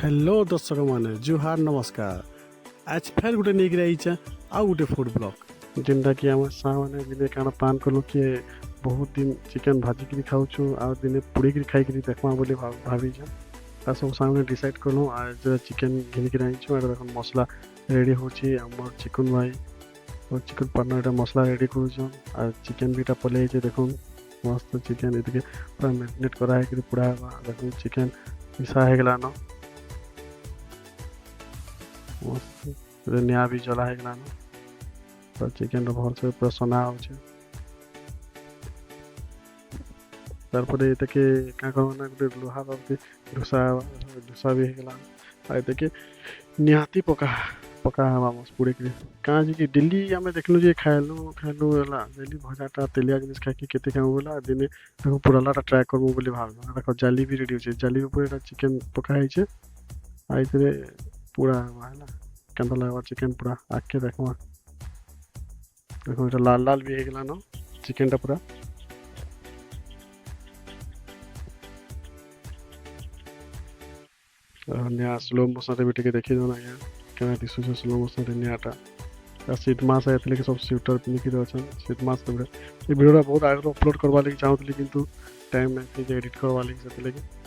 Hello दर्शक मैंने जुहार नमस्कार। आज फेर गोटे नहीं रही आउ गोटे फूड ब्लॉग जिनटा कि आम साने दिने काण प्लान कलु कि बहुत दिन चिकेन भाजिकी खाऊँ आ दिने पुड़ी खाई देखमा बोली भावी सब सामने डिसाइड कलु। आज चिकेन घिनिक आई देख मसला रेडी होची आम चिकन भाई और चिकन पार्टनर मसला रेडी कर चिकेन भी पलि देख मस्त चिकेन ये पूरा मैरिनेट कराई पुड़ा देख चिकेन मिसा होगलान मस्त निआ भी जला होगलान तो चिकेन भल से पूरा सना हो क्या करना गोटे लुहा ढुसा ढुसा भी होगलान आ निहाती पका पका हवा मस्त पुड़ी कहाँ जी कि डेली आम देखलु जे खाएलु खाएलु डेली भजाटा तेलिया जिनिस खाई केते खाऊ बोला दिने देखो पुरालाटा ट्राए करबो बोली भाबना देखो जाली भी रेडी होचे जाली ऊपर चिकेन पका है आइतरे पूरा है केंदा लगवा चिकेन पूरा आके देखो देखो ये लाल लाल भी होगला न चिकेन पूरा निया स्लो मोशन भी टे देखी दो ना क्या दिशु स्लो मोशन नियाटा सीट मास आते सब स्वेटर पिंधिकी अच्छा सीट मास ये भिडियोटा बहुत आगे अपलोड करवा लगी चाहूली कि टाइम नहीं एडिट करवा लगी से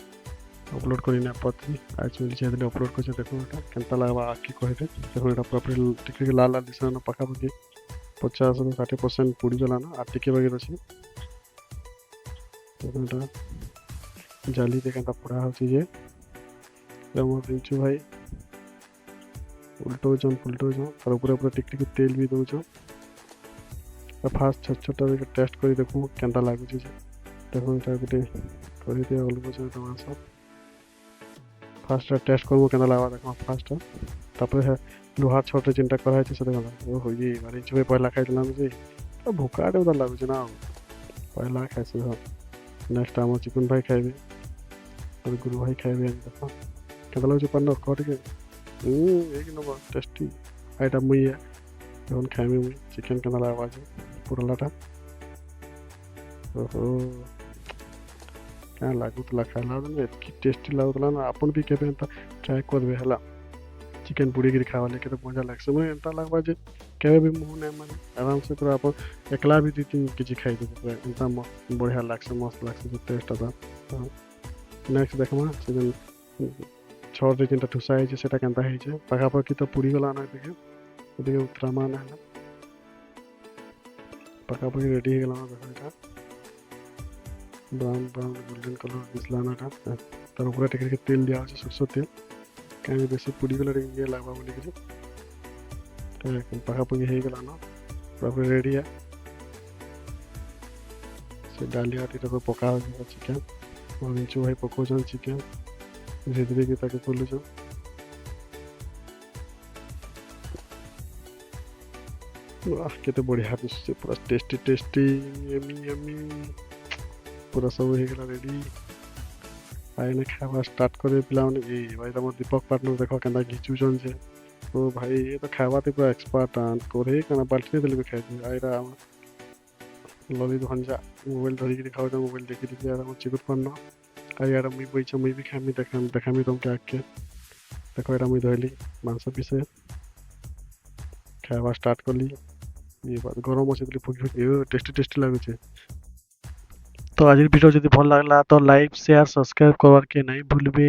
अपलोड कर पाती आज मिली अपलोड कर देखो केंता लगवा आखि कहे देखो ये पूरा टिके लाल लाल दिशा पाखापाखि 50-60% पुड़ी गलान आ टिके बाकी अच्छे देखो जाली केंता पोड़ा होचे दिंचु भाई उल्टोचन पुलटोचन और ऊपर पूरा टिक टिक तेल भी दौच फास्ट छोट छोट टेस्ट कर देखो केंता लगुच देखो ये गोटे कर मांस फास्ट टेस्ट करबो केना लागवा देखो फास्ट तापर लुहा छोटे चिंता कराई से देखो ओहो ये बारी छुए पहला खाई दिलाम जे तो भूकाटे उधर लागु छै ना पहला खाई से नेक्स्ट टाइम चिकन भाई खाइबे और गुरु भाई खाइबे देखो केना लागु छै पन्ना कट के एक नंबर टेस्टी आइटम मुई है जोन खाइबे मुई चिकन केना लागवा छै पूरा लाटा ओहो क्या लगुला खाला एतकी टेस्टी लगुला ना आपन भी केबे एंता ट्राई करबे हला चिकेन पुड़ी खावा लेके तो मजा लगसे मैं एंता लगवा जे केबे भी मुंह नहीं माने आराम से पूरा अपन एकला भी 2-3 केजी खाई देबे पूरा एंता बढ़िया लगसे मस्त लगसे जो टेस्ट आता नेक्स्ट देखमा चिकेन छोड़ चिंता ठुसा है सेटा केंता है जे पाखापाखि तो पुड़ी गला ना देखे उत्तरामा ना पाखापाखि रेडी हो गला देखो एटा ब्राउन ब्राउन गोल्डन कलर दिसलाना तार ऊपर टिके तेल दिया सरसों तेल कहीं बेसी पुड़ी गला ये लगवा बोली पाखापाखि हो गला ना पूरा रेडी है से डाली आती तो पका हो चिकेन और नीचे भाई पकाउछन चिकेन धीरे धीरे की ताके खोलुछन वाह केते बढ़िया दिसছে पूरा टेस्टी टेस्टी यमी यमी पूरा सब होगला रेडी आईने खावा स्टार्ट करे पिला भाई तुम दीपक पार्टनर देख के घिचुचन से तो भाई ये तो खावाते पूरा एक्सपर्ट करे क्या बाल्टी देले भी खाई आईरा ललित भंजा मोबाइल धरिक खाओ मोबाइल देखी देखी यार चिकुट पन्न आई यार मुई बैठे मुई भी खामी देखामी तुमके आके देखो यार मुई धरली मांस पीसे खावा स्टार्ट करली ये बात गरम अच्छे फुकी फुकी टेस्टी टेस्टी लगुचे। तो आज भिडियो जब भल लगला तो लाइक शेयर सब्सक्राइब करवार के नहीं भूलबे।